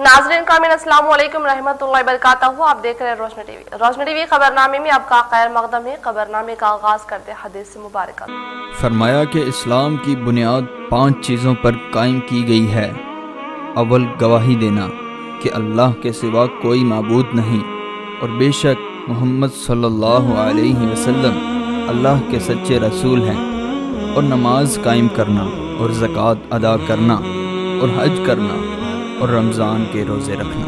नाज़रीन कामिन अस्सलाम वालेकुम रहमतुल्लाहि व बरकातहू। आप देख रहे हैं रोशनी टीवी खबरनामे में आपका खैर मकदम है। खबरनामे का आगाज करते हैं हदीस से मुबारक। फरमाया कि इस्लाम की बुनियाद 5 चीज़ों पर कायम की गई है। अव्वल गवाही देना कि अल्लाह के सिवा कोई माबूद नहीं और बेशक मोहम्मद सल्लल्लाहु अलैहि वसल्लम अल्लाह के सच्चे रसूल हैं, और नमाज कायम करना और ज़कात अदा करना और हज करना और रमज़ान के रोज़े रखना।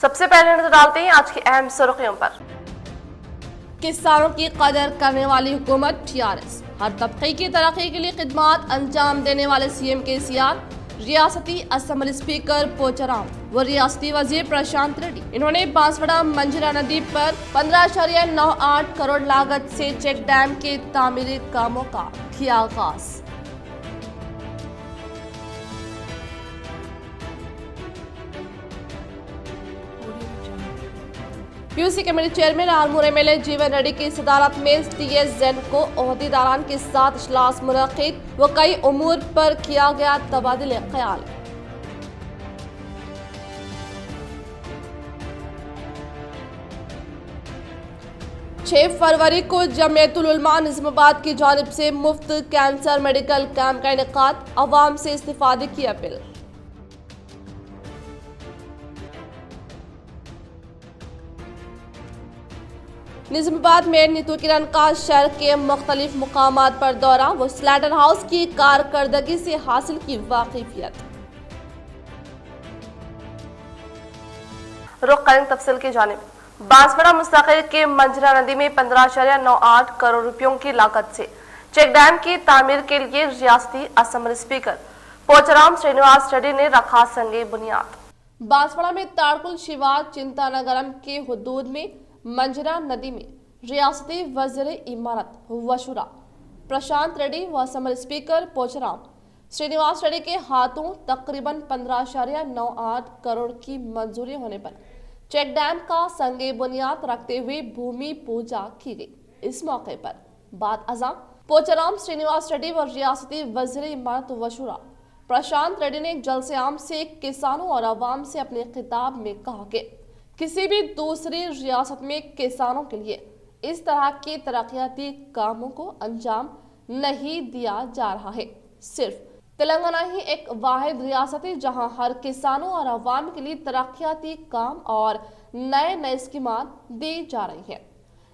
सबसे पहले नजर डालते हैं आज की अहम सुर्खियों पर। किसानों की कदर करने वाली हुकूमत टीआरएस, हर तबके की तरक्की के लिए खिदमात अंजाम देने वाले सीएम केसीआर, रियासती असम्बली स्पीकर पोचाराम व रियासती वजीर प्रशांत रेड्डी। इन्होंने बांसवाड़ा मंजरा नदी पर 15.98 करोड़ लागत से चेक डैम के तामीरी कामों का किया आगाज। PUC committee chairman Armoor MLA जीवन रेड्डी की सदारत में टीएसजेड को ओहदेदारान के साथ इजलास मुनक्किद व कई उमूर पर किया गया तबादले ख्याल। फरवरी को जमीयतुल उलमा निज़ामाबाद की जानिब से मुफ्त कैंसर मेडिकल कैंप का इनेकाद, अवाम से इस्तिफादे की अपील। निज़ामाबाद में नीतू किरण का शहर के मुख्तलिफ मुकामात पर दौरा व स्लैटर हाउस की कारकर्दगी से हासिल की वाकिफियत। रुख करें तफसील की जानिब। बांसवाड़ा मुस्तकिल के मंजरा नदी में 15.98 करोड़ रुपयों की लागत से चेक डैम की तामीर के लिए रियासती असम्बली स्पीकर पोचाराम श्रीनिवास रेड्डी ने रखा संगे बुनियाद। बांसवाड़ा में तारकुल शिवा चिंतानगरम के हुदूद में मंजरा नदी में रियासती वज़ीर इमारत व शुरा प्रशांत रेड्डी व असम्बली स्पीकर पोचाराम श्रीनिवास रेड्डी के हाथों तकरीबन 15.98 करोड़ की मंजूरी होने पर चेक डैम का संगे बुनियाद रखते हुए भूमि पूजा की गई। इस मौके पर बाद अज़ां पोचाराम श्रीनिवास रेड्डी व रियासती वज़ीर इमारत व शुरा प्रशांत रेड्डी ने जलसे आम से किसानों और अवाम से अपने खिताब में कहा कि किसी भी दूसरी रियासत में किसानों के लिए इस तरह के तरक्याती कामों को अंजाम नहीं दिया जा रहा है। सिर्फ तेलंगाना ही एक वाहिद रियासत है जहां हर किसानों और अवाम के लिए तरक्याती काम और नए नए स्कीमात दी जा रही हैं।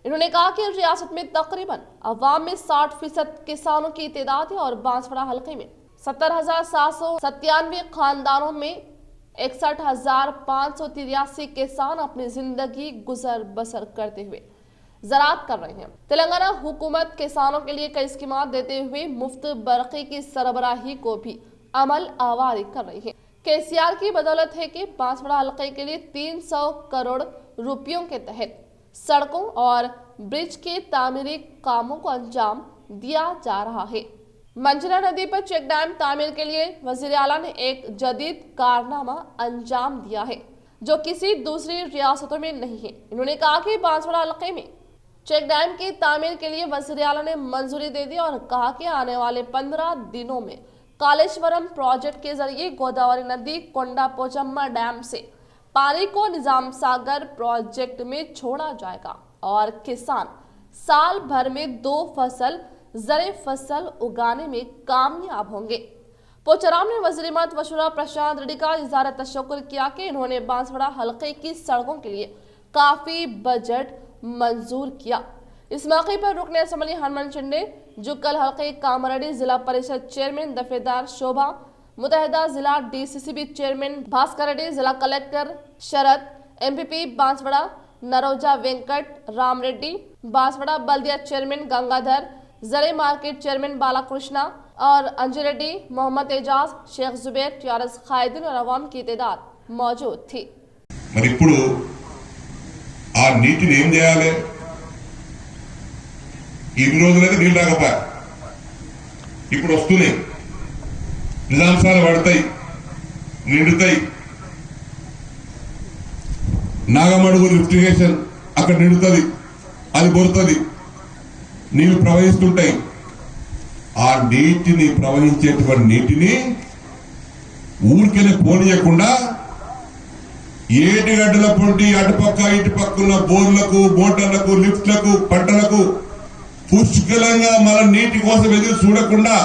इन्होंने कहा कि रियासत में तकरीबन अवाम में 60% किसानों की तादाद है और बांसवाड़ा हल्के में 70,797 खानदानों में 61,583 किसान अपनी जिंदगी गुजर बसर करते हुए ज़राअत कर रहे हैं। तेलंगाना हुकूमत किसानों के लिए कई स्कीमात देते हुए मुफ्त बरक़ी की सरबराही को भी अमल आवारी कर रही है। केसीआर की बदौलत है कि बांसवाड़ा हल्के के लिए 300 करोड़ रुपयों के तहत सड़कों और ब्रिज के तामीरी कामों को अंजाम दिया जा रहा है। मंजरा नदी पर चेक डैम तामीर के लिए वजीर आला ने एक जदीद कारनामा अंजाम दिया है जो किसी दूसरी रियासतों में नहीं है। इन्होंने कहा कि बांसवाड़ा हल्के में चेक डैम की तामीर के लिए वजीर आला ने मंजूरी दे दी और कहा कि आने वाले 15 दिनों में कालेश्वरम प्रोजेक्ट के जरिए गोदावरी नदी कोंडापोचम्मा डैम से पानी को निजाम सागर प्रोजेक्ट में छोड़ा जाएगा और किसान साल भर में 2 ज़रे फसल उगाने में कामयाब होंगे। पोचाराम ने वज़ीर इमारत व शुरा प्रशांत रेड्डी का इज़हार तशक्कुर किया कि इन्होंने बांसवाड़ा हल्के की सड़कों के लिए काफी बजट मंजूर किया। इस मौके पर रुकने असम्बली हनुमान चिंडे, जुक्कल हल्के कामरेड्डी, जिला परिषद चेयरमैन दफेदार शोभा, मुतहदा जिला डीसीसीबी चेयरमैन भास्कर रेड्डी, जिला कलेक्टर शरद, एमपीपी बांसवाड़ा नरोजा वेंकट राम रेड्डी, बांसवाड़ा बल्दिया चेयरमैन गंगाधर, जरे मार्केट चेयरमैन बालाकृष्णा और अंजू रेड्डी, मोहम्मद एजाज, शेख जुबैर, टीआरएस कायदीन और अवाम की तादाद मौजूद थी। మరి ఇప్పుడు ఆ నీటిని ఏం చేయాలి? ఇన్ని రోజులైతే నీళ్ళు రాకపోయా, ఇప్పుడు వస్తున్నాయి, నిజాంసాలు పడతాయి, నిండుతాయి. నాగమడుగు లిఫ్ట్ ఇరిగేషన్ అక్కడ నిండుతుంది, అది బొరుతుంది, నీళ్లు ప్రవహిస్తుంటాయి. ఆ నీటిని ప్రవహించేటువంటి నీటిని ఊరికేనే పోనీయకుండా ఏటిగడ్డల పొంటి అటుపక్క ఇటుపక్కల బోర్లకు మోటార్లకు లిఫ్ట్లకు పంటలకు పుష్కలంగా మన నీటి కోసం ఎదురు చూడకుండా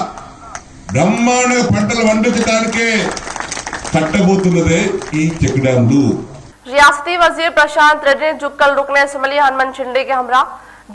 బ్రహ్మాండ పంటలు పండించడానికే కట్టబోతున్నదే ఈ చెక్ డ్యాంలు। रियासती वजीर प्रशांत रेड्डी ने जुक्कल रुकने असम्बली हनुमान शिंदे के हमरा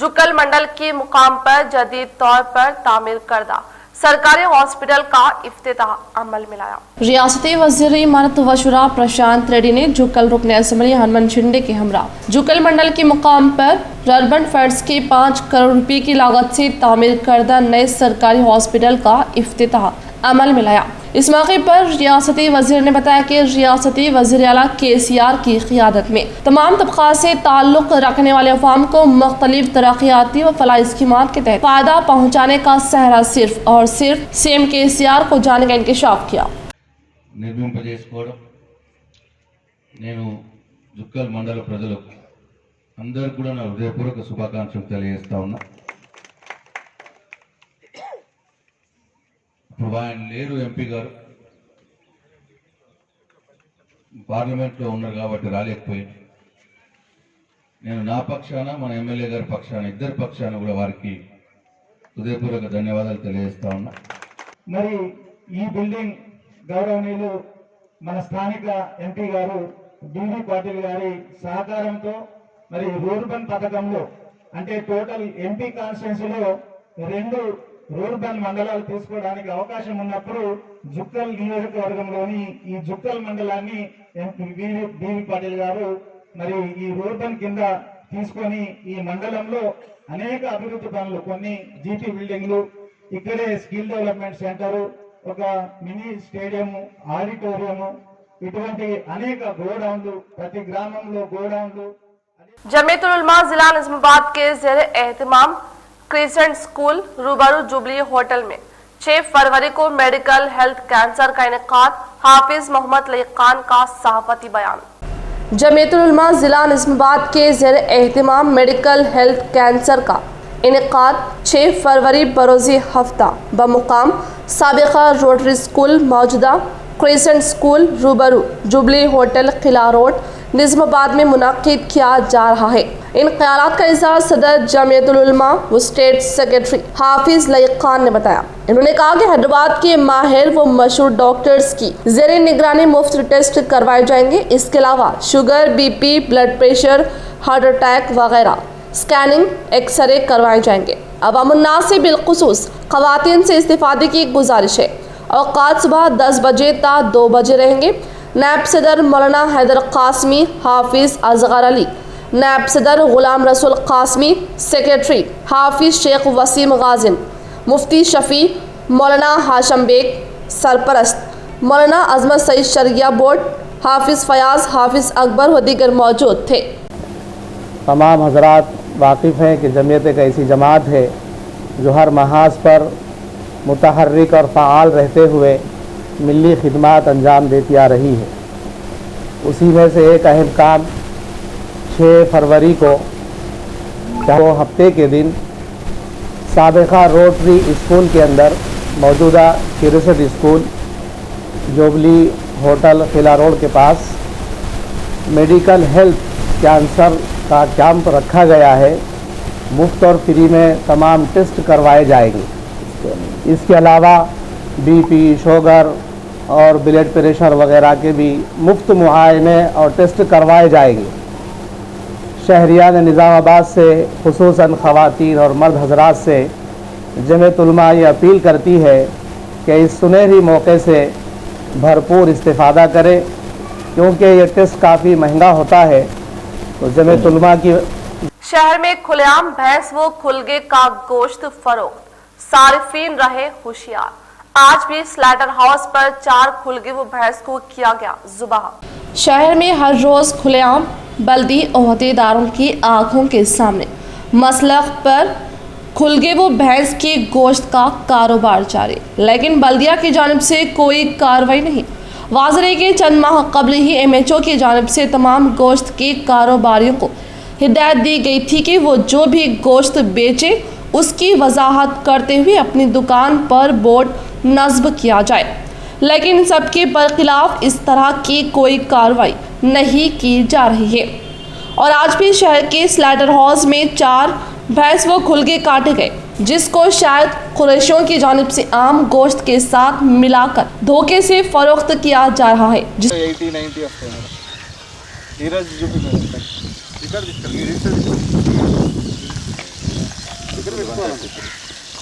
जुक्कल मंडल की मुकाम पर जदीद तौर पर तामीर करदा सरकारी हॉस्पिटल का इफ्तिताह अमल में लाया। रियासती वजीर इमारत व शुरा प्रशांत रेड्डी ने जुक्कल रुकने असम्बली हनुमान शिंदे के हमरा जुक्कल मंडल के मुकाम पर अर्बन फंड्स की 5 करोड़ रुपए की लागत से तामीर करदा नए सरकारी हॉस्पिटल का इफ्तिताह अमल में लाया। इस मौके पर रियासती वजीर ने बताया कि रियासती वजीर आला KCR की क़ियादत में तमाम तबका से ताल्लुक़ रखने वाले अवाम को मुख्तलिफ तरक्याती व फलाही स्कीमात के तहत फ़ायदा पहुँचाने का सहरा सिर्फ और सिर्फ CM KCR को जाने का इंकशाफ किया। నిర్మింపజేసుకోవడం నేను జుక్కల్ మండల ప్రజలకు అందరూ కూడా నా హృదయపూర్వక శుభాకాంక్షలు తెలియజేస్తా ఉన్నా। ఇప్పుడు ఆయన లేరు, ఎంపీ గారు పార్లమెంట్లో ఉన్నారు కాబట్టి రాలేకపోయింది। నేను నా పక్షాన మన ఎమ్మెల్యే గారి పక్షాన ఇద్దరు పక్షాన కూడా వారికి హృదయపూర్వక ధన్యవాదాలు తెలియజేస్తా ఉన్నా। మరి ఈ బిల్డింగ్ గౌరవనీయులు మన స్థానిక ఎంపీ గారు బీవీ పాటిల్ గారి సహకారంతో మరి రూర్బన్ పథకంలో అంటే టోటల్ ఎంపీ కాన్స్టిట్యున్సీలో 2 రూర్బన్ మండలాలు తీసుకోవడానికి అవకాశం ఉన్నప్పుడు జుక్కల్ నియోజకవర్గంలోని ఈ జుక్కల్ మండలాన్ని బీవీ పాటిల్ గారు మరి ఈ రూర్బన్ కింద తీసుకొని ఈ మండలంలో అనేక అభివృద్ధి పనులు, కొన్ని జీపీ బిల్డింగ్లు, ఇక్కడే స్కిల్ డెవలప్మెంట్ సెంటర్, ఒక మినీ స్టేడియం, ఆడిటోరియం, ఇటువంటి అనేక గోడౌన్లు, ప్రతి గ్రామంలో గోడౌన్లు। जमीयतुल उलमा जिला निजामाबाद के ज़ेर एहतमाम क्रिसेंट स्कूल रूबरू जुबली होटल में 6 फरवरी को मेडिकल हेल्थ कैंसर का इनेकाद हाफिज मोहम्मद लईक़ान का सहाफती बयान। जमीयतुल उलमा जिला निजामाबाद के ज़ेर एहतमाम मेडिकल हेल्थ कैंसर का इनेकाद 6 फरवरी बरोज़ी हफ्ता बमुकाम साबिक़ा रोटरी स्कूल मौजूदा क्रिसेंट स्कूल रूबरू जुबली होटल किला रोड निजामाबाद में मुनाकिद किया जा रहा है। इन ख्यालात का इज़हार सदर जमीयतुल उलमा व स्टेट सेक्रेटरी हाफिज लईक़ान ने बताया। इन्होंने कहा कि हैदराबाद के माहिर व मशहूर डॉक्टर्स की ज़ेरे निगरानी मुफ्त टेस्ट करवाए जाएंगे। इसके अलावा sugar, BP, blood pressure, heart attack वगैरह स्कैनिंग, एक्सरे करवाए जाएंगे। अवामुन्नास से बिलखुसूस ख़वातीन से इस्तिफ़ादे की गुजारिश है। औक़ात सुबह 10 बजे ता 2 बजे रहेंगे। नायब सदर मौलाना हैदर कासमी, हाफिज असगर अली, नायब सदर गुलाम रसूल कासमी, सेक्रेटरी हाफिज शेख वसीम गाजिन, मुफ्ती शफ़ी, मौलाना हाशम बेग, सरपरस्त मौलाना अजमत सईद शरिया बोर्ड, हाफिज फयाज, हाफिज अकबर व दीगर मौजूद थे। तमाम हजरात वाकिफ़ हैं कि जमीयत एक ऐसी जमात है जो हर महाज पर मुतहर्रिक और फ़ाल रहते हुए मिली खिदमत अंजाम देती आ रही है। उसी में से एक अहम काम 6 फरवरी को हफ्ते के दिन साबिक़ा रोटरी स्कूल के अंदर मौजूदा क्रिसेंट स्कूल जुबली होटल किला रोड के पास मेडिकल हेल्थ कैंसर का कैंप रखा गया है। मुफ्त और फ्री में तमाम टेस्ट करवाए जाएंगे। इसके अलावा BP, शुगर और ब्लड प्रेशर वगैरह के भी मुफ्त मुआयने और टेस्ट करवाए जाएंगे। शहरियान निज़ामाबाद से खुसूसन ख़वातीन और मर्द हजरात से जमीयत उलमा ये अपील करती है कि इस सुनहरी मौके से भरपूर इस्तिफ़ादा करें, क्योंकि ये टेस्ट काफ़ी महंगा होता है। तो जमीयत उलमा की शहर में खुलेआम भैंस व खुलगे का गोश्त फरोख्त, सारिफीन रहे होशियार। आज भी स्लैटर हाउस पर 4 खुलगे व भैंस को किया गया ज़ुबाह। शहर में हर रोज खुलेआम बल्दी ओहदेदारों की आंखों के सामने मसलख पर खुलगे व भैंस के गोश्त का कारोबार जारी, लेकिन बल्दिया की जानिब से कोई कार्रवाई नहीं। वाज़ेह के चंद माह कबल ही MHO की जानिब से तमाम गोश्त के कारोबारियों को हिदायत दी गई थी कि वो जो भी गोश्त बेचे उसकी वजाहत करते हुए अपनी दुकान पर बोर्ड नस्ब किया जाए, लेकिन सबके बरखिलाफ इस तरह की कोई कार्रवाई नहीं की जा रही है। और आज भी शहर के स्लाटर हाउस में 4 भैंस वो खुल के काटे गए, जिसको शायद कुरैशियों की जानिब से आम गोश्त के साथ मिलाकर धोखे से फरोख्त किया जा रहा है। 80-90 వస్తాయి మేడం. ఈరోజు చూపి మేడం ఇక్కడ పెట్టుకోవాలి.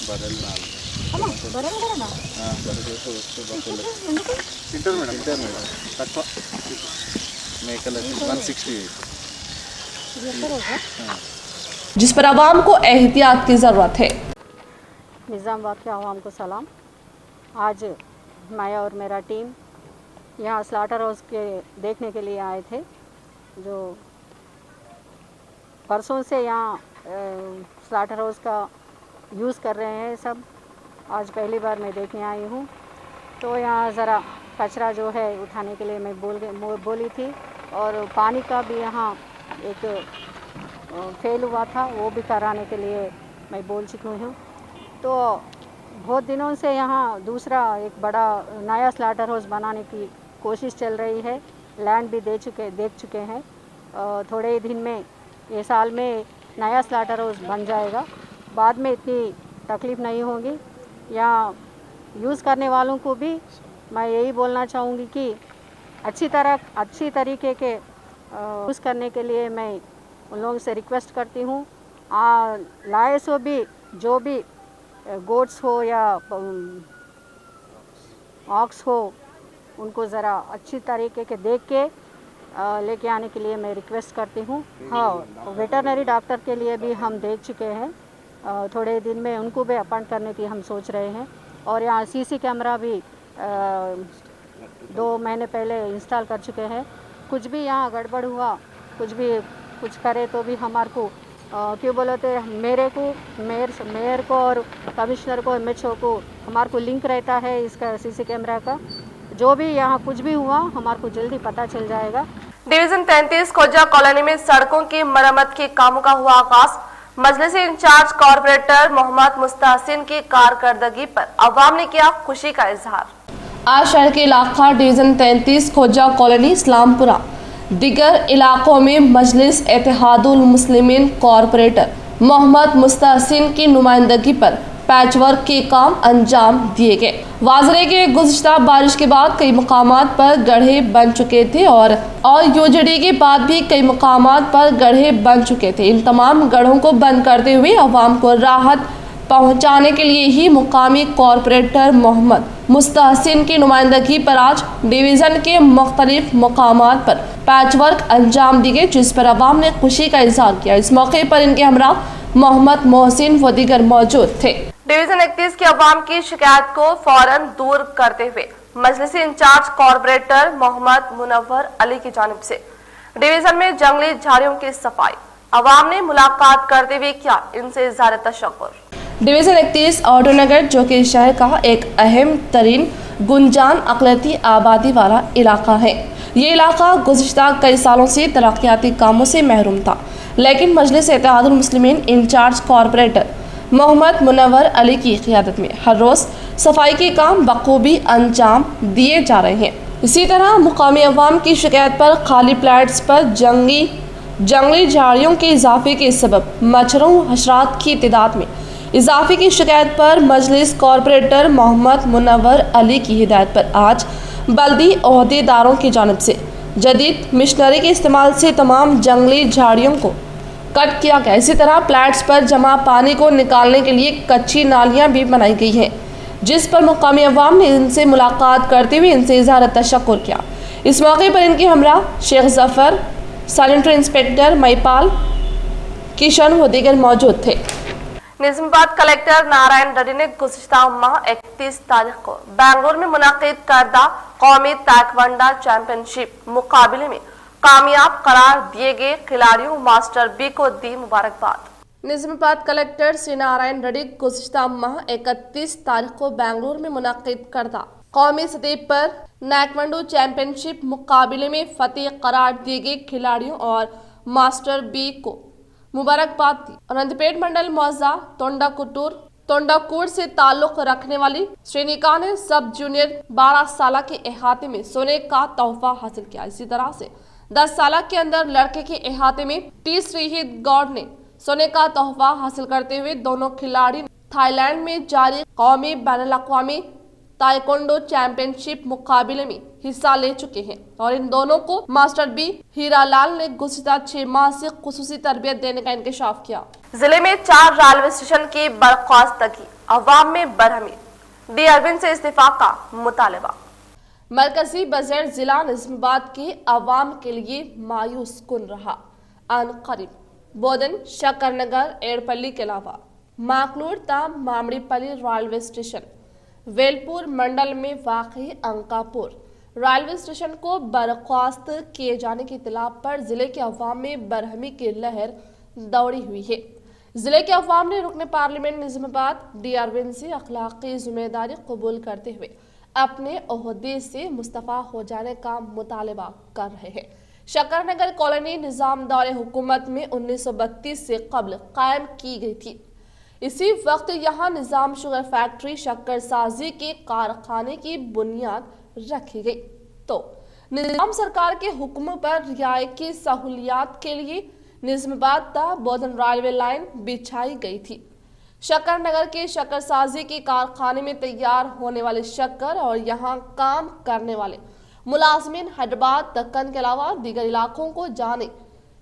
బర్రెలు 4 తింటారు మేడం తక్కువ మేకలు 160 जिस पर आवाम को एहतियात की ज़रूरत है। निज़ामाबाद के आवाम को सलाम। आज मैं और मेरा टीम यहाँ स्लाटर हाउस के देखने के लिए आए थे, जो परसों से यहाँ स्लाटर हाउस का यूज़ कर रहे हैं सब। आज पहली बार मैं देखने आई हूँ, तो यहाँ ज़रा कचरा जो है उठाने के लिए मैं बोली थी, और पानी का भी यहाँ एक फेल हुआ था, वो भी कराने के लिए मैं बोल चुकी हूँ। तो बहुत दिनों से यहाँ दूसरा एक बड़ा नया स्लाटर हाउस बनाने की कोशिश चल रही है। लैंड भी देख चुके हैं। थोड़े ही दिन में, ये साल में नया स्लाटर हाउस बन जाएगा। बाद में इतनी तकलीफ़ नहीं होगी। यहाँ यूज़ करने वालों को भी मैं यही बोलना चाहूँगी कि अच्छी तरीके के यूज़ करने के लिए मैं उन लोगों से रिक्वेस्ट करती हूँ। लाए सो भी जो भी गोट्स हो या ऑक्स हो, उनको ज़रा अच्छी तरीके के देख के लेके आने के लिए मैं रिक्वेस्ट करती हूँ। हाँ, वेटरनरी डॉक्टर के लिए भी हम देख चुके हैं। थोड़े दिन में उनको भी अपॉइंट करने की हम सोच रहे हैं। और यहाँ सीसी कैमरा भी 2 महीने पहले इंस्टॉल कर चुके हैं। कुछ भी यहाँ गड़बड़ हुआ, कुछ करे तो भी हमारे को क्यों बोलते, मेयर को और कमिश्नर को, MHO को हमारे को लिंक रहता है इसका सीसी कैमरा का। जो भी यहाँ कुछ भी हुआ हमारे को जल्दी पता चल जाएगा। डिवीजन 33 खोजा कॉलोनी में सड़कों की मरम्मत के कामों का हुआ आगाज। मजलिस इंचार्ज कॉर्पोरेटर मोहम्मद मुस्तहसिन की कारकर्दगी पर अवाम ने किया खुशी का इजहार। आज शहर के इलाका डिवीजन 33 खोजा कॉलोनी, इस्लामपुरा दिगर इलाकों में मजलिस इत्तेहादुल मुस्लिमीन कॉर्पोरेटर मोहम्मद मुस्तहसिन की नुमाइंदगी पर पैचवर्क के काम अंजाम दिए गए। वाज़रे के गुज़िश्ता बारिश के बाद कई मकामात पर गड्ढे बन चुके थे और यूजड़ी के बाद भी कई मकामात पर गड्ढे बन चुके थे। इन तमाम गड्ढों को बंद करते हुए अवाम को राहत पहुंचाने के लिए ही मुकामी कॉर्पोरेटर मोहम्मद मुस्तहसिन की नुमाइंदगी पर आज डिवीज़न के मुख्तलिफ मकामात पर पैचवर्क अंजाम दी गई, जिस पर अवाम ने खुशी का इजहार किया। इस मौके पर इनके हमरा मोहम्मद मोहसिन व दीगर मौजूद थे। डिवीजन 31 की अवाम की शिकायत को फौरन दूर करते हुए मजलिस इंचार्ज कॉर्पोरेटर मोहम्मद मुनव्वर अली की जानिब से डिवीजन में जंगली झाड़ियों की सफाई, अवाम ने मुलाकात करते हुए किया इनसे इज़हार तशक्कुर। डिवीज़न 31 ऑटोनगर, जो कि शहर का एक अहम तरीन गुंजान अक़लियती आबादी वाला इलाका है। ये इलाका गुज़िश्ता कई सालों से तरक्याती कामों से महरूम था, लेकिन मजलिस इत्तेहादुल मुस्लिमीन इंचार्ज कॉर्पोरेटर मोहम्मद मुनव्वर अली की क़ियादत में हर रोज़ सफाई के काम बखूबी अंजाम दिए जा रहे हैं। इसी तरह मुकामी अवाम की शिकायत पर खाली प्लाट्स पर जंगली झाड़ियों के इजाफे के सबब मच्छरों हशरात की तादाद में इजाफे की शिकायत पर मजलिस कॉर्पोरेटर मोहम्मद मुनव्वर अली की हिदायत पर आज बल्दी ओहदेदारों की जानिब से जदीद मशीनरी के इस्तेमाल से तमाम जंगली झाड़ियों को कट किया गया। इसी तरह प्लाट्स पर जमा पानी को निकालने के लिए कच्ची नालियां भी बनाई गई हैं, जिस पर मुकामी अवाम ने इनसे मुलाकात करते हुए इनसे इज़हार तशक्कुर किया। इस मौके पर इनके हमरा शेख जफर, सैनिटरी इंस्पेक्टर महिपाल, किशन व दीगर मौजूद थे। निजामाबाद कलेक्टर नारायण रेड्डी ने गुज़िश्ता माह 31 तारीख को बेंगलुरु में मुनाकिद करदा कौमी ताइक्वांडो चैंपियनशिप मुकाबले में कामयाब करार दिए गए खिलाड़ियों मास्टर बी को दी मुबारकबाद। निजामाबाद कलेक्टर श्री नारायण रेड्डी गुज़िश्ता माह 31 तारीख को बेंगलुरु में मुनाकिद करदा कौमी सतह पर ताइक्वांडो चैंपियनशिप मुकाबले में फतेह करार दिए गए खिलाड़ियों और मास्टर बी को मुबारकबाद दी। अनंतपेट मंडल मौजा तोंडाकुर से ताल्लुक रखने वाली श्रेणिका ने सब जूनियर 12 साल के अहाते में सोने का तोहफा हासिल किया। इसी तरह से 10 साल के अंदर लड़के के अहाते में टी श्रीहित गौड़ ने सोने का तोहफा हासिल करते हुए दोनों खिलाड़ी थाईलैंड में जारी कौमी बैनुल-अक़वामी ताइक्वांडो चैंपियनशिप मुकाबले में हिस्सा ले चुके हैं और इन दोनों को मास्टर बी हीरालाल ने गुज़िश्ता 6 माह से खुसूसी तरबियत देने का इंकशाफ किया। जिले में 4 रेलवे स्टेशन की बर्खास्तगी, अवाम में बरहमी, डी अरविंद से इस्तीफा का मुतालबा। मरकजी बजट जिला निजामाबाद के अवाम के लिए मायूस कुन रहा। अनकरीब बोधन, शकरनगर, एड़पल्ली के अलावा माकलूर ताम मामड़ीपल्ली रेलवे स्टेशन, वेलपुर मंडल में वाक़ई अंकापुर रेलवे स्टेशन को बर्खास्त किए जाने की इत्तला पर जिले के अवाम में बरहमी की लहर दौड़ी हुई है। जिले के अवाम ने रुकन पार्लियामेंट निजामाबाद डी अरविंद से अखलाकी जिम्मेदारी कबूल करते हुए अपने ओहदे से मुस्तफ़ा हो जाने का मुतालबा कर रहे हैं। शकरनगर कॉलोनी निज़ाम दौरे हुकूमत में 1932 से कबल कायम की गई थी। इसी वक्त यहाँ निज़ाम शुगर फैक्ट्री शक्कर साजी के कारखाने की बुनियाद रखी गई तो निज़ाम सरकार के हुक्म पर रियायती सहूलियात के लिए निज़ामाबाद ता बोधन रेलवे लाइन बिछाई गई थी। शकरनगर के शक्कर साजी के कारखाने में तैयार होने वाले शक्कर और यहाँ काम करने वाले मुलाजमीन हैदराबाद, दक्कन के अलावा दीगर इलाकों को जाने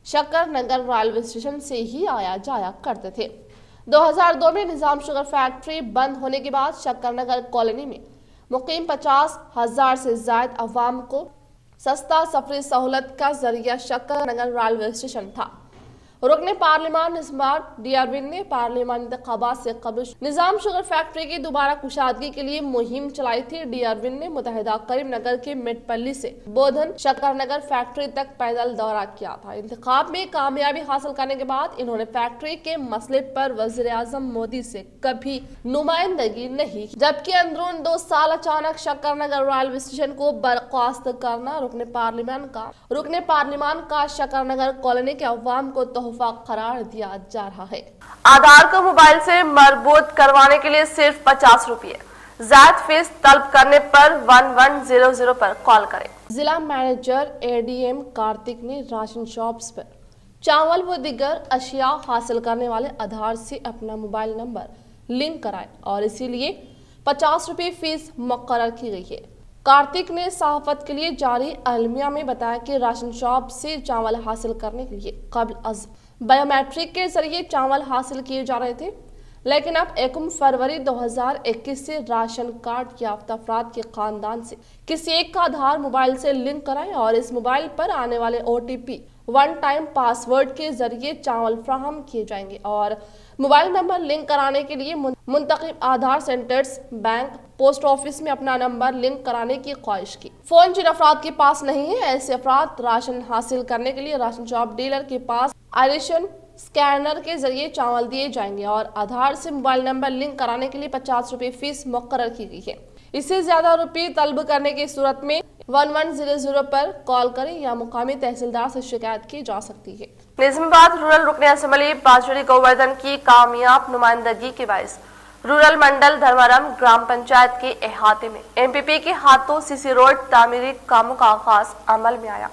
शकरनगर रेलवे स्टेशन से ही आया जाया करते थे। 2002 में निज़ाम शुगर फैक्ट्री बंद होने के बाद शकरनगर कॉलोनी में मुकीम 50,000 से ज़ायद अवाम को सस्ता सफरी सहूलत का जरिया शकरनगर रेलवे स्टेशन था। रुकने पार्लियामान निज़ामाबाद डी अरविंद ने पार्लियामान इंतखाबात से कबल निज़ाम शुगर फैक्ट्री की दोबारा कुशादगी के लिए मुहिम चलाई थी। डी अरविंद ने मुतहदा करीमनगर के मेटपल्ली से बोधन शकरनगर फैक्ट्री तक पैदल दौरा किया था। इंतखाब में कामयाबी हासिल करने के बाद इन्होंने फैक्ट्री के मसले पर वज़ीर आज़म मोदी से कभी नुमाइंदगी नहीं की, जबकि अंदरून 2 साल अचानक शकरनगर रेलवे स्टेशन को बर्खास्त करना रुकने पार्लियामान का शकरनगर कॉलोनी के अवाम को करार दिया जा रहा है। आधार को मोबाइल से मरबूत करवाने के लिए सिर्फ 50 रुपये, ज़ायद फीस तलब करने पर 1100 पर कॉल करें। जिला मैनेजर एडीएम कार्तिक ने राशन शॉप्स पर चावल व दीगर अशिया हासिल करने वाले आधार से अपना मोबाइल नंबर लिंक कराए और इसीलिए 50 रुपये फीस मुकर्रर की गई है। कार्तिक ने सहाफत के लिए जारी अलमिया में बताया कि राशन शॉप से चावल हासिल करने के लिए कबल अज़ बायोमेट्रिक के जरिए चावल हासिल किए जा रहे थे, लेकिन अब 1 फरवरी 2021 से राशन कार्ड याफ्ता अफराद के खानदान से किसी एक का आधार मोबाइल से लिंक कराएं और इस मोबाइल पर आने वाले OTP 1 टाइम पासवर्ड के जरिए चावल फ्राहम किए जाएंगे और मोबाइल नंबर लिंक कराने के लिए मुंतखब आधार सेंटर्स, बैंक, पोस्ट ऑफिस में अपना नंबर लिंक कराने की ख्वाहिश की। फोन जिन अफराद के पास नहीं है, ऐसे अफराद राशन हासिल करने के लिए राशन शॉप डीलर के पास आयरेशन स्कैनर के जरिए चावल दिए जाएंगे और आधार से मोबाइल नंबर लिंक कराने के लिए 50 रुपये फीस मुकर्रर की गई है। इससे ज्यादा रुपये तलब करने की सूरत में 1100 पर कॉल करें या मुकामी तहसीलदार से शिकायत की जा सकती है। निजामाबाद रूरल रुकने असेंबली बाजड़ी गोवर्धन की कामयाब नुमाइंदगी के बायस रूरल मंडल धर्मारम ग्राम पंचायत के अहाते में MPP के हाथों सीसी रोड तामीरी कामों का आगाज अमल में आया।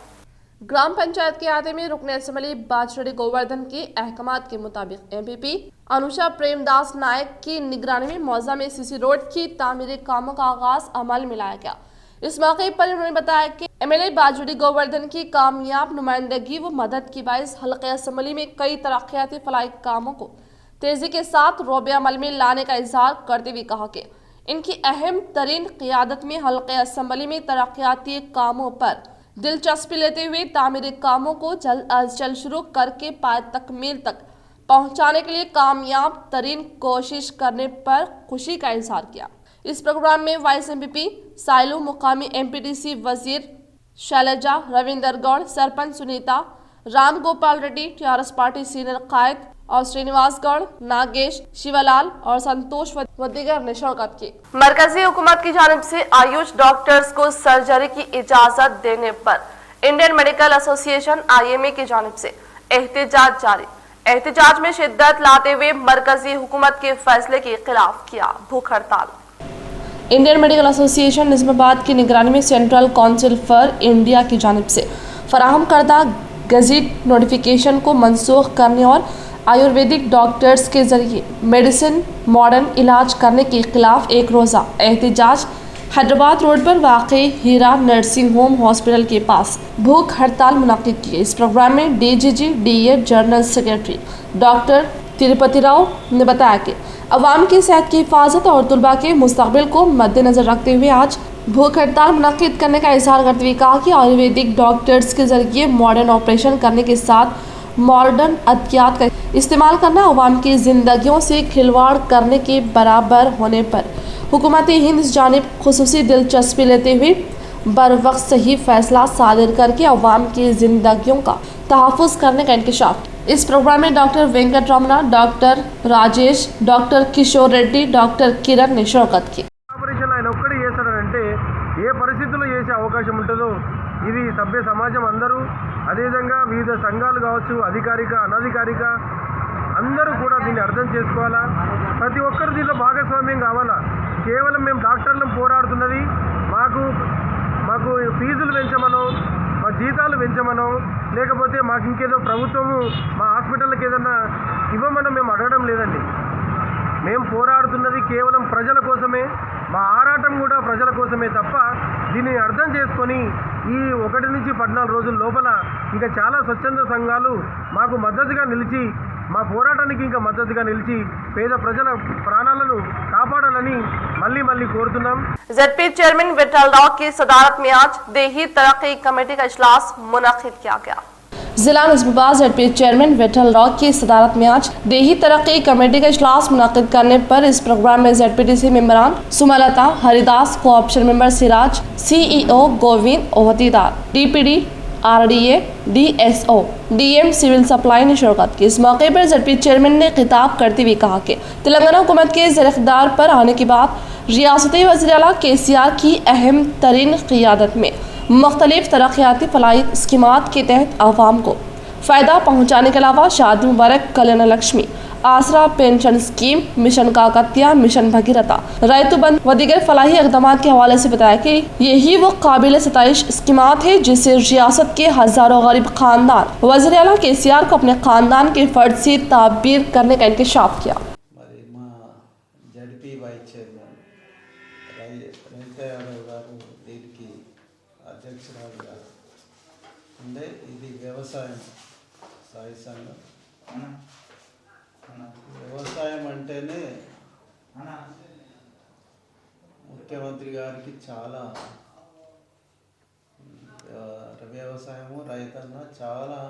ग्राम पंचायत के अहाते में रुकने असेंबली बाजड़ी गोवर्धन के अहकामात के मुताबिक MPP अनुषा प्रेमदास नायक की निगरानी में मौजा में सीसी रोड की तामीरी कामों का आगाज अमल में लाया गया। इस मौके पर उन्होंने बताया कि MLA बाजड़ी गोवर्धन की कामयाब नुमाइंदगी व मदद की बायस हल्के असेंबली में कई तरक्याती फलाई कामों को तेजी के साथ रोबे अमल में लाने का इजहार करते हुए कहा कि इनकी अहम तरीन क़ियादत में हल्के असेंबली में तरक्याती कामों पर दिलचस्पी लेते हुए तामीरी कामों को जल्द अज जल्द शुरू करके पाए तकमील तक पहुंचाने के लिए कामयाब तरीन कोशिश करने पर खुशी का इजहार किया। इस प्रोग्राम में वाइस MPP साइलू, मुकामी MPTC वजीर Shailaja, Ravinder Goud, sarpanch Sunita, Ram Gopal Reddy, TRS party senior कायद और श्रीनिवास गौड़, नागेश, शिवलाल और संतोष व दीगर ने शिरकत की। मरकजी हुकूमत की जानिब से आयुष डॉक्टर्स को सर्जरी की इजाजत देने पर इंडियन मेडिकल एसोसिएशन IMA की जानिब से एहतजाज जारी। एहतजाज में शिद्दत लाते हुए मरकजी हुकूमत के फैसले के खिलाफ किया भूख हड़ताल। इंडियन मेडिकल एसोसिएशन निजामाबाद की निगरानी में सेंट्रल काउंसिल फॉर इंडिया की जानिब से फराहम करदा गज़ेट नोटिफिकेशन को मनसूख करने और आयुर्वेदिक डॉक्टर्स के जरिए मेडिसिन मॉडर्न इलाज करने के खिलाफ एक रोज़ा एहतजाज हैदराबाद रोड पर वाक़ई हीरा नर्सिंग होम हॉस्पिटल के पास भूख हड़ताल मुनक़िद की। इस प्रोग्राम में DGG DED general secretary doctor Tirupati Rao ने बताया कि अवाम की सेहत की हिफाजत और तलबा के मुस्तक़बिल को मद्देनज़र रखते हुए आज भूख हड़ताल मुनक़िद करने का इज़हार करते हुए कहा कि आयुर्वेदिक डॉक्टर्स के ज़रिए मॉडर्न ऑपरेशन करने के साथ मॉडर्न अदवियात का इस्तेमाल करना अवाम की ज़िंदगियों से खिलवाड़ करने के बराबर होने पर हुकूमत हिंद इस जानिब खुसूसी दिलचस्पी लेते हुए बर वक्त सही फैसला सादिर करके अवाम की ज़िंदगियों का तहफ़्फ़ुज़ करने का इंकशाफ। इस प्रोग्राम में doctor Venkat Ramana, doctor Rajesh, doctor Kishore Reddy, doctor Kiran ने शिरकत की। ఆపరేషన్ ఆయన ఒక్కడే చేస్తాడంటే ఏ పరిస్థితుల్లో చేసే అవకాశం ఉంటుందో ఇది సభ్య సమాజం అందరూ అదేవిధంగా వివిధ సంఘాలు కావచ్చు అధికారిక అనధికారిక అందరూ కూడా దీన్ని అర్థం చేసుకోవాలా. ప్రతి ఒక్కరు దీనిలో భాగస్వామ్యం కావాలా. కేవలం మేము డాక్టర్లను పోరాడుతున్నది మాకు ఫీజులు పెంచమనో మా జీతాలు పెంచమనో లేకపోతే మాకు ఇంకేదో ప్రభుత్వము మా హాస్పిటల్కి ఏదన్నా ఇవ్వమనో మేము అడగడం లేదండి. మేము పోరాడుతున్నది కేవలం ప్రజల కోసమే, మా ఆరాటం కూడా ప్రజల కోసమే తప్ప దీన్ని అర్థం చేసుకొని ఈ 1 నుంచి 14 రోజుల లోపల ఇంకా చాలా స్వచ్ఛంద సంఘాలు మాకు మద్దతుగా నిలిచి మా పోరాటానికి ఇంకా మద్దతుగా నిలిచి పేద ప్రజల ప్రాణాలను కాపాడాలని మళ్ళీ కోరుతున్నాం. ZP चेयरमैन विठल राव की सदारत में आज देही तरक्की कमेटी का इजलास मुनक़िद किया गया। जिला निस्बबाज ZP चेयरमैन विठल राव की सदारत में आज देही तरक्की कमेटी का इजलास मुनक़िद करने पर इस प्रोग्राम में ZPTC मेंबरान Sumalatha, Haridas, cooption member Siraj, CEO Govind, ओहदेदार DPD, RDA, DSO, DM civil supply ने शिरकत की। इस मौके पर ZP चेयरमैन ने खिताब करते हुए कहा कि तेलंगाना हुकूमत के ज़र-ए-इक़्तिदार पर आने के बाद रियासती वज़ीर-ए-आला KCR की अहम तरीन क़ियादत में मुख्तलिफ तरक्याती फलाही स्कीमात के तहत आवाम को फ़ायदा पहुँचाने के अलावा शादी मुबारक, Kalyana Lakshmi, Aasara pension scheme, mission Kakatiya, mission Bhagiratha, Rythu Bandhu व दीगर फलाही इक़दामात के हवाले से बताया कि यही वो काबिल सताइश स्कीमात है जिससे रियासत के हज़ारों गरीब ख़ानदान वज़ीर-ए-आला KCR को अपने ख़ानदान के फ़र्द से ताबीर करने का इंकशाफ किया। వ్యవసాయం అంటేనే ముఖ్యమంత్రి గారికి చాలా వ్యవసాయము రైతన్న చాలా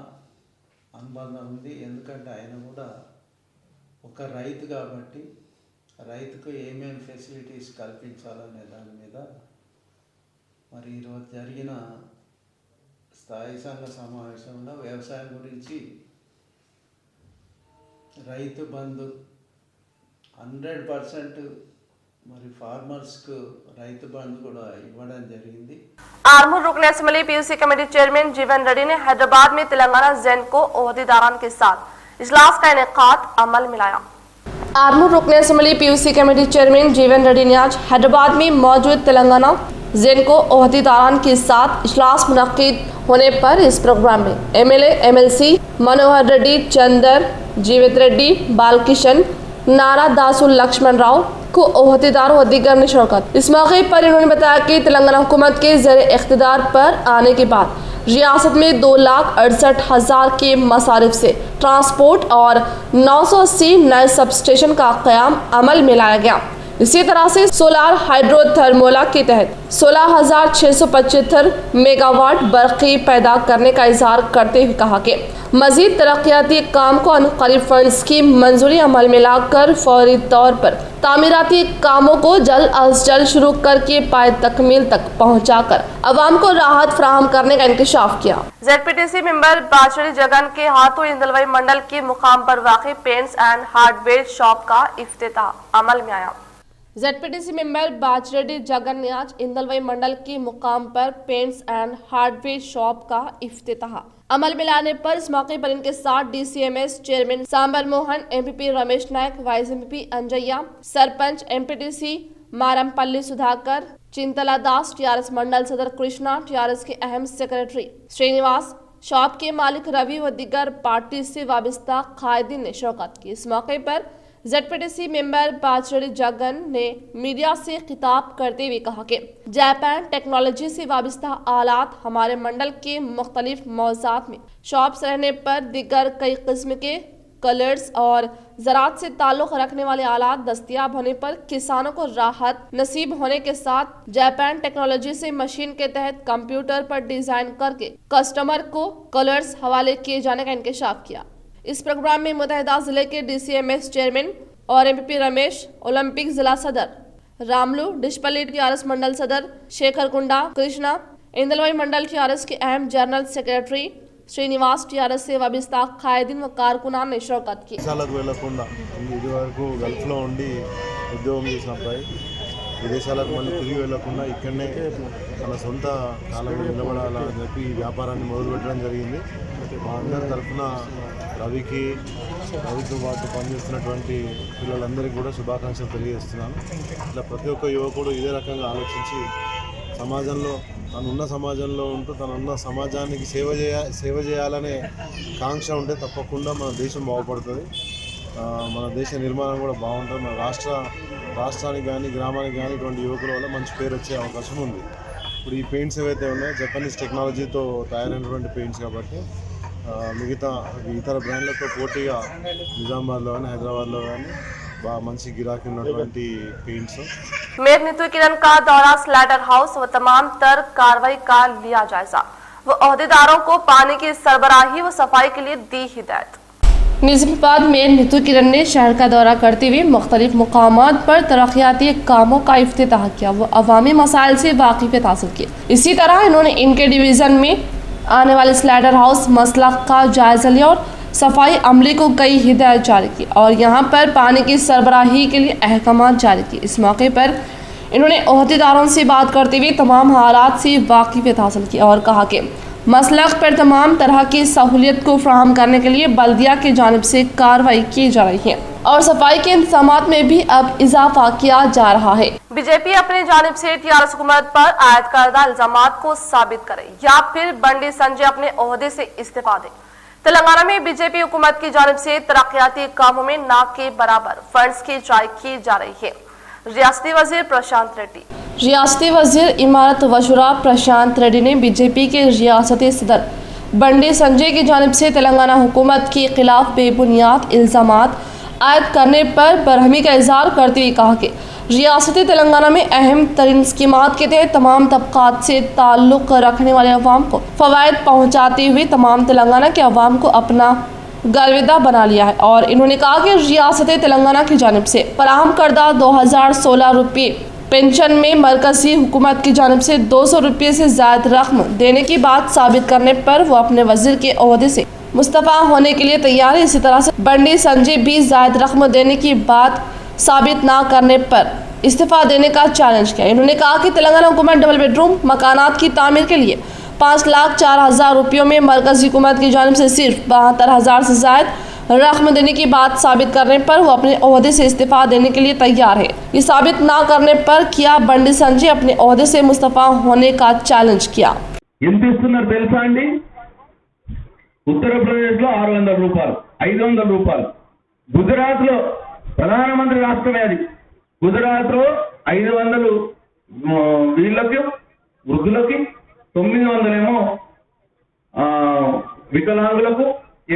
అనుబంధం ఉంది. ఎందుకంటే ఆయన కూడా ఒక రైతు కాబట్టి రైతుకు ఏమేమి ఫెసిలిటీస్ కల్పించాలనే దాని మీద మరి ఈరోజు జరిగిన స్థాయి సంఘ సమావేశంలో వ్యవసాయం గురించి రైతు బంధు 100% మరి ఫార్మర్స్కు రైతు బంధు కూడా ఇవ్వడం జరిగింది. आर्मूर रुकन असेंबली PUC कमेटी चेयरमैन जीवन रेड्डी ने हैदराबाद में तेलंगाना ज़ेनको ओहदेदारान के साथ इजलास का इनेकाद अमल में लाया। आर्मूर रुकन असेंबली PUC कमेटी चेयरमैन जीवन रेड्डी ने आज हैदराबाद में मौजूद तेलंगाना ज़ेनको ओहदेदारान के साथ इजलास मुनक़िद होने पर इस प्रोग्राम में MLA MLC मनोहर रेड्डी, चंदर, जीवित रेड्डी, बालकिशन, नारा दासुल लक्ष्मण राव को ओहदेदार व दीगर ने शिरकत। इस मौके पर इन्होंने बताया कि तेलंगाना हुकूमत के ज़र-ए-इक़्तिदार पर आने के बाद रियासत में 2,68,000 के मसारिफ से ट्रांसपोर्ट और 980 नए सब स्टेशन का क़याम अमल में लाया गया। इसी तरह से सोलार हाइड्रोथर्मोला के तहत 16,675 मेगावाट बरक़ी पैदा करने का इज़हार करते हुए कहा कि मज़ीद तरक्याती काम को अनक़रीब फंड्स की मंजूरी अमल में लाकर फौरी तौर पर तामीराती कामों को जल्द अज जल्द शुरू करके पाए तकमील तक पहुँचाकर अवाम को राहत फराहम करने का इंकशाफ किया। ZPTC मेंबर बाचड़ी जगन के हाथों इंदलवाई मंडल के मुकाम पर वाक़ई पेंट्स एंड हार्डवेयर शॉप का इफ्तिताह अमल में आया। ZPTC मेंबर बाचरेड्डी जगन ने आज इंदलवाई मंडल के मुकाम पर पेंट्स एंड हार्डवेयर शॉप का इफ्तिताह अमल में लाने पर इस मौके पर इनके साथ DCMS chairman Sambar Mohan, MPP Ramesh Naik, vice MPP Anjaiah, sarpanch MPTC Marampally Sudhakar, Chintala Das TRS mandal सदर, कृष्णा टीआरएस के अहम सेक्रेटरी श्रीनिवास, शॉप के मालिक रवि व दीगर पार्टी से वाबस्ता कायदीन ने शिरकत की। इस मौके पर ZPTC मेंबर बाचड़ी जगन ने मीडिया से खिताब करते हुए कहा कि जापान टेक्नोलॉजी से वाबस्ता आलात हमारे मंडल के मुख्तलिफ मौज़ात में शॉप्स रहने पर दीगर कई किस्म के कलर्स और ज़राअत से ताल्लुक़ रखने वाले आलात दस्तियाब होने पर किसानों को राहत नसीब होने के साथ जापान टेक्नोलॉजी से मशीन के तहत कंप्यूटर पर डिज़ाइन करके कस्टमर को कलर्स हवाले किए जाने का इंकशाफ किया। इस प्रोग्राम में मुतहदा जिले के DCMS चेयरमैन और MPP रमेश, ओलंपिक जिला सदर रामलू, डिशपल्ली टीआरएस मंडल सदर शेखर कुंडा, कृष्णा, इंदलवाई मंडल टीआरएस के अहम जनरल सेक्रेटरी श्रीनिवास, टीआरएस से वाबस्ता कायदीन व कारकुनान ने शिरकत की। ఇదివరకు గల్ఫ్లో ఉండి ఉద్యోగం చేసిన అబ్బాయి విదేశాలకు మళ్ళీ తిరిగి వెళ్లకుండా ఇక్కడనే తన సొంత కాలం మీద నిలబడాలని చెప్పి ఈ వ్యాపారాన్ని మొదలుపెట్టడం జరిగింది. మా అందరి తరఫున రవితో పాటు పనిచేస్తున్నటువంటి పిల్లలందరికీ కూడా శుభాకాంక్షలు తెలియజేస్తున్నాను. ఇట్లా ప్రతి ఒక్క యువకుడు ఇదే రకంగా ఆలోచించి సమాజంలో తనున్న సమాజంలో ఉంటూ తనున్న సమాజానికి సేవ చేయాలనే కాంక్ష ఉంటే తప్పకుండా మన దేశం బాగుపడుతుంది. మన దేశ నిర్మాణం కూడా బాగుంటుంది. మన రాష్ట్రానికి కానీ గ్రామానికి కానీ ఇటువంటి యువకుల వల్ల మంచి పేరు వచ్చే అవకాశం ఉంది. ఇప్పుడు ఈ పెయింట్స్ ఏవైతే ఉన్నాయో జపనీస్ టెక్నాలజీతో తయారైనటువంటి పెయింట్స్ కాబట్టి మిగతా ఇతర బ్రాండ్లతో పోటీగా నిజామాబాద్లో కానీ హైదరాబాద్లో కానీ మంచి గిరాకీ ఉన్నటువంటి పెయింట్స్. मेयर नीतू किरण का दौरा स्लैटर हाउस व तमाम तर कार्रवाई का लिया जायजा व अहदेदारों को पानी की सरबराही व सफाई के लिए दी हिदायत। निजामाबाद मेयर नीतू किरण ने शहर का दौरा करते हुए मुख्तलिफ मुकामात पर तरक्याती कामों का इफ्तिताह किया व अवामी मसाइल से वाकिफियत हासिल की। इसी तरह इन्होंने इनके डिवीज़न में आने वाले स्लैटर हाउस मसला का जायजा लिया और सफाई अमले को कई हिदायत जारी की और यहाँ पर पानी की सरबराही के लिए अहकाम जारी किए। इस मौके पर इन्होंने अहदेदारों से बात करते हुए तमाम हालात से वाकिफियत हासिल की और कहा कि मसलक पर तमाम तरह की सहूलियत को फराहम करने के लिए बल्दिया की जानिब से कार्रवाई की जा रही है और सफाई के इंतजामात में भी अब इजाफा किया जा रहा है। बीजेपी अपनी जानिब से टीआरएस हुकूमत पर आयद करदा इल्जामात को साबित करे या फिर बंडी संजय अपने ओहदे से इस्तीफा दे। तेलंगाना में बीजेपी हुकूमत की जानिब से तरक्याती कामों में ना के बराबर फंड्स की जारी की जा रही है। रियासती वजीर प्रशांत रेड्डी। रियासती वजीर इमारत वशुरा प्रशांत रेड्डी ने बीजेपी के रियासती सदर बंडी संजय की जानिब से तेलंगाना हुकूमत के खिलाफ बेबुनियाद इल्जामात आयद करने पर बरहमी का इजहार करते हुए कहा कि रियासती तेलंगाना में अहम तरीन स्कीमात के तहत तमाम तबकात से ताल्लुक़ रखने वाले अवाम को फ़वाइद पहुँचाते हुए तमाम तेलंगाना के अवाम को अपना गर्विदा बना लिया है और इन्होंने कहा कि रियासत तेलंगाना की जानिब से फराहम करदा 2016 रुपये पेंशन में मरकज़ी हुकूमत की जानिब से 200 रुपये से ज़्यादा रकम देने की बात साबित करने पर वो अपने वज़ीर के ओहदे से मुस्तफ़ा होने के लिए तैयार है। इसी तरह से बंडी संजय भी ज़्यादा रकम देने की बात साबित ना करने पर इस्तीफ़ा देने का चैलेंज किया। इन्होंने कहा कि तेलंगाना हुकूमत डबल बेडरूम मकानात की तामीर के लिए 5,04,000 रुपयों में मरकज़ी हुकूमत की जानिब से सिर्फ 72,000 से ज़्यादा रकम देने की बात साबित करने पर वो अपने ओहदे से इस्तीफ़ा देने के लिए तैयार है। ये साबित ना करने पर किया बंडी संजय अपने ओहदे से मुस्तफ़ा होने का चैलेंज किया। ఉత్తరప్రదేశ్లో 600 రూపాయలు 500 రూపాయలు గుజరాత్లో ప్రధానమంత్రి రాష్ట్రమే అది గుజరాత్లో 500 వీళ్ళకి వృద్ధులకి 900 ఏమో వికలాంగులకు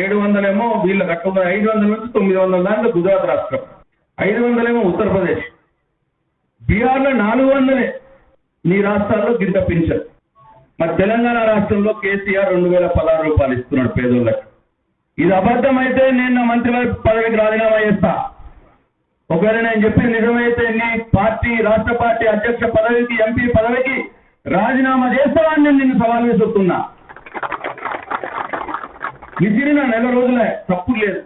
700 ఏమో వీళ్ళకి అట్లా 500 నుంచి 900 దాంట్లో గుజరాత్ రాష్ట్రం 500 ఏమో ఉత్తరప్రదేశ్ బీహార్లో 400 నీ రాష్ట్రాల్లో గింత పింఛన్ మరి తెలంగాణ రాష్ట్రంలో కేసీఆర్ 2016 రూపాయలు ఇస్తున్నాడు పేదోళ్ళకి. ఇది అబద్ధమైతే నేను నా మంత్రి పదవికి రాజీనామా చేస్తా. ఒకవేళ నేను చెప్పింది నిజమైతే నీ పార్టీ రాష్ట్ర పార్టీ అధ్యక్ష పదవికి ఎంపీ పదవికి రాజీనామా చేస్తావని నేను నిన్ను సవాల్ చేస్తున్నా. విసిరిన నెల రోజులే తప్పు లేదు.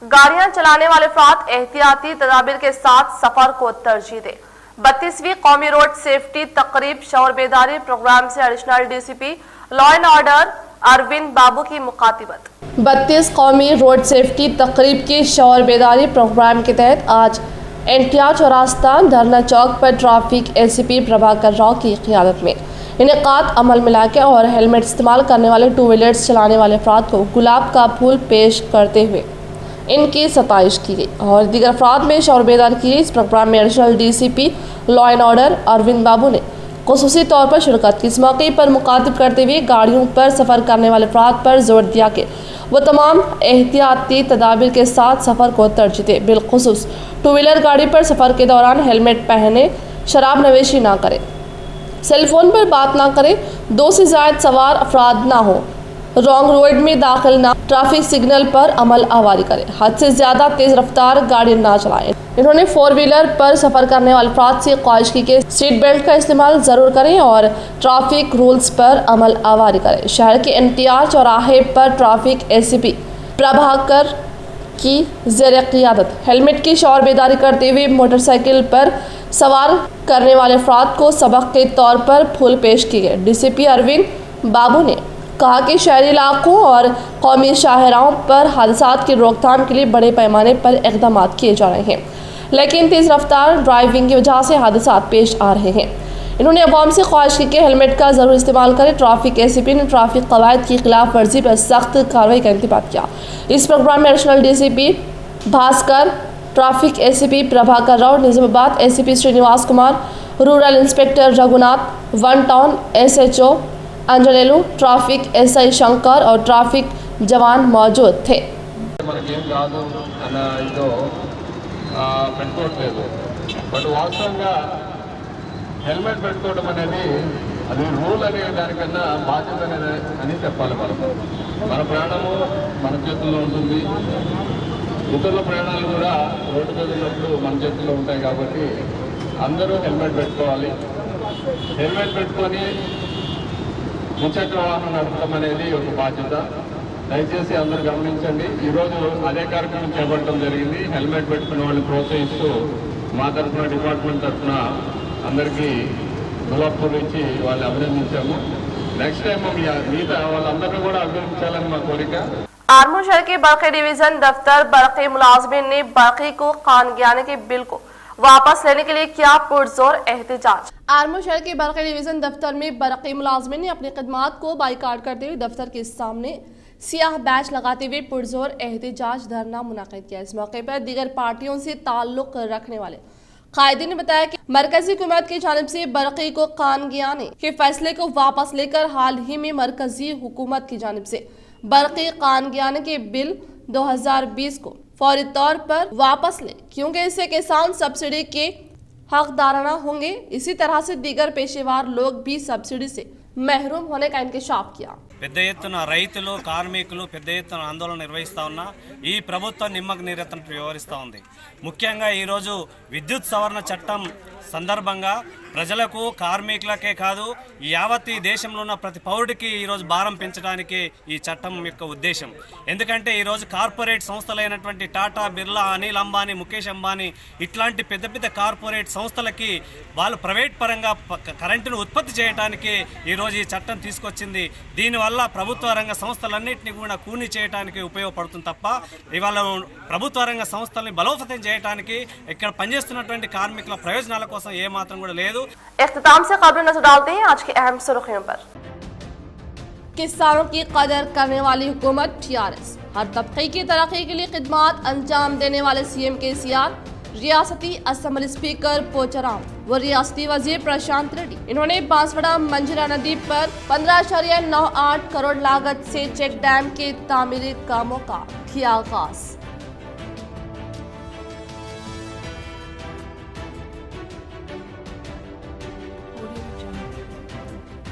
गाड़ियां चलाने वाले अफराद एहतियाती तदाबीर के साथ सफर को तरजीह दे। 32वीं कौमी रोड सेफ्टी तकरीब शौर बेदारी प्रोग्राम से additional DCP law and order Arvind Babu की मुखातिबत। 32 कौमी रोड सेफ्टी तकरीब के शौर बेदारी प्रोग्राम के तहत आज एनटीआर चौरास्ता धरना चौक पर ट्रैफिक एसीपी प्रभाकर राव की क़ियादत में इनेकात अमल में लाके और हेलमेट इस्तेमाल करने वाले टू व्हीलर्स चलाने वाले अफराद को गुलाब का फूल पेश करते हुए इनकी सताइश की गई और दीगर अफराद में शौर बेदार की गई। इस प्रोग्राम में additional DCP law and order Arvind Babu ने खुसूसी तौर पर शिरकत की। इस मौके पर मुखातिब करते हुए गाड़ियों पर सफ़र करने वाले अफराद पर जोर दिया कि वो तमाम एहतियाती तदाबीर के साथ सफ़र को तरजीह दें, बिलखुसूस टू व्हीलर गाड़ी पर सफ़र के दौरान हेलमेट पहने, शराब नवेशी ना करें, सेल फोन पर बात ना करें, 2 से ज़ायद सवार अफराद ना हो, रॉन्ग रोड में दाखिल ना, ट्रैफिक सिग्नल पर अमल आवारी करें, हद से ज़्यादा तेज़ रफ्तार गाड़ी ना चलाएं। इन्होंने 4 व्हीलर पर सफ़र करने वाले अफराद से ख्वाहिश की कि सीट बेल्ट का इस्तेमाल ज़रूर करें और ट्रैफिक रूल्स पर अमल आवारी करें। शहर के एनटीआर चौराहे पर ट्रैफिक एसीपी प्रभाकर की ज़ेर क़ियादत हेलमेट की शौर बेदारी करते हुए मोटरसाइकिल पर सवार करने वाले अफराद को सबक के तौर पर फूल पेश किए गए। डीसीपी अरविंद बाबू ने कहा कि शहरी इलाकों और कौमी शाहराहों पर हादसात की रोकथाम के लिए बड़े पैमाने पर इक़दाम किए जा रहे हैं, लेकिन तेज़ रफ्तार ड्राइविंग की वजह से हादसात पेश आ रहे हैं। इन्होंने अवाम से ख्वाहिश की कि हेलमेट का ज़रूर इस्तेमाल करें। ट्रैफिक एसीपी ने ट्रैफिक कवायद की खिलाफ वर्जी पर सख्त कार्रवाई का इंतबाह किया। इस प्रोग्राम में additional DCP Bhaskar, traffic ACP Prabhakar Rao, Nizamabad ACP Srinivas Kumar, rural inspector Raghunath, 1 town SHO Anjaneyulu, traffic SI Shankar और ट्रैफिक जवान मौजूद थे। పెట్టుకోవట్లేదు బట్ వాస్తవంగా హెల్మెట్ పెట్టుకోవడం అనేది అది రూల్ అనే దానికన్నా బాధ్యత అనేది అని చెప్పాలి. మన ప్రాణము మన చేతుల్లో ఉంటుంది, ఇతరుల ప్రాణాలు కూడా రోడ్డు మీద ఉన్నప్పుడు మన చేతుల్లో ఉంటాయి. కాబట్టి అందరూ హెల్మెట్ పెట్టుకోవాలి. హెల్మెట్ పెట్టుకొని ద్విచక్ర వాహనం నడపడం అనేది ఒక బాధ్యత. దయచేసి అందరూ గమనించండి. ఈరోజు అదే కార్యక్రమం చేపట్టడం జరిగింది. హెల్మెట్ పెట్టుకునే వాళ్ళని ప్రోత్సహిస్తూ మా తరఫున డిపార్ట్మెంట్ తరఫున అందరికీ గులాబ్ పూలు ఇచ్చి వాళ్ళని అభినందించాము. నెక్స్ట్ టైం మిగతా వాళ్ళందరినీ కూడా అభినందించాలని మా కోరిక. आर्मू शहर के बरक़ी डिवीजन दफ्तर बरक़ी मुलाजमीन ने बरक़ी को खानगियाने के बिल को वापस लेने के लिए किया पुरजोर एहतजाज। आर्मू शहर के बरक़ी डिवीजन दफ्तर में बरक़ी मुलाजमीन ने अपनी खिदमात को बाइकाट करते हुए दफ्तर के सामने सियाह बैच लगाते हुए पुरजोर एहतजाज धरना मुनाकिद किया। इस मौके पर दीगर पार्टियों से ताल्लुक रखने वाले कायदीन ने बताया कि मरकजी हुकूमत की जानिब से बरक़ी को खानगियाने के फैसले को वापस लेकर हाल ही में मरकजी हुकूमत की जानिब से बरक़ी खानगियाने के बिल 2020 को फौरी तौर पर वापस ले, क्योंकि इससे किसान सब्सिडी के हकदाराना होंगे। इसी तरह से दीगर पेशेवर लोग भी सब्सिडी से महरूम होने का इंकशाफ किया। పెద్ద ఎత్తున రైతులు, కార్మికులు పెద్ద ఎత్తున ఆందోళన నిర్వహిస్తూ ఉన్నా ఈ ప్రభుత్వం నిమ్మక నీరెత్తనట్టు వ్యవహరిస్తూ ఉంది. ముఖ్యంగా ఈరోజు విద్యుత్ సవరణ చట్టం సందర్భంగా ప్రజలకు, కార్మికులకే కాదు యావత్ ఈ దేశంలో ఉన్న ప్రతి పౌరుడికి ఈరోజు భారం పెంచడానికి ఈ చట్టం యొక్క ఉద్దేశం. ఎందుకంటే ఈరోజు కార్పొరేట్ సంస్థలైనటువంటి టాటా, బిర్లా, అనిల్ అంబానీ, ముఖేష్ అంబానీ ఇట్లాంటి పెద్ద పెద్ద కార్పొరేట్ సంస్థలకి వాళ్ళు ప్రైవేట్ పరంగా కరెంటును ఉత్పత్తి చేయడానికి ఈరోజు ఈ చట్టం తీసుకొచ్చింది. దీనివల్ల ప్రభుత్వ రంగ సంస్థలన్నింటినీ కూడా కూని చేయడానికి ఉపయోగపడుతుంది తప్ప ఇవాళ ప్రభుత్వ రంగ సంస్థల్ని బలోపేతం చేయడానికి ఇక్కడ పనిచేస్తున్నటువంటి కార్మికుల ప్రయోజనాల కోసం ఏ మాత్రం కూడా లేదు. इख्तिताम से खबर नजर डालते हैं आज की अहम सुर्खियों पर। किसानों की कदर करने वाली हुकूमत टीआरएस, हर तबके की तरक्की के लिए खिदमत अंजाम देने वाले सीएम केसीआर, रियासती असम्बली स्पीकर पोचाराम व रियासती वजीर प्रशांत रेड्डी। इन्होंने बांसवाड़ा मंजरा नदी पर 15.98 करोड़ लागत से चेक डैम के तामीरी कामों का किया आगाज।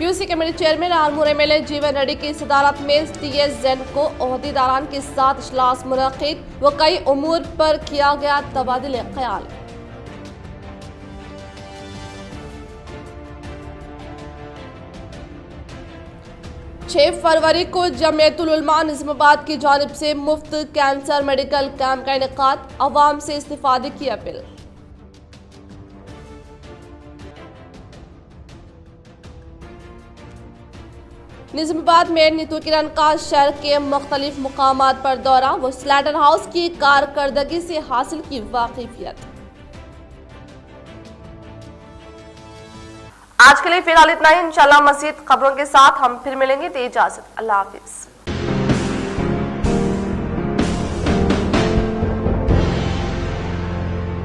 UC committee chairman Armoor MLA जीवन रेड्डी की सदारत में टीएसजेड को ओहदेदारान के साथ इजलास मुनक़िद व कई उमूर पर किया गया तबादले ख्याल। छह फरवरी को जमीयतुल उलमा निज़ामाबाद की जानिब से मुफ्त कैंसर मेडिकल कैंप का इनेकाद, अवाम से इस्तिफादे की अपील। निज़ामाबाद में नीतू किरण का शहर के मुख्तलिफ मुकामात पर दौरा व स्लैटर हाउस की कारकर्दगी से हासिल की वाकिफियत। आज के लिए फिलहाल इतना ही। इंशाल्लाह मज़ीद खबरों के साथ हम फिर मिलेंगे। तो इजाजत, अल्लाह हाफिज।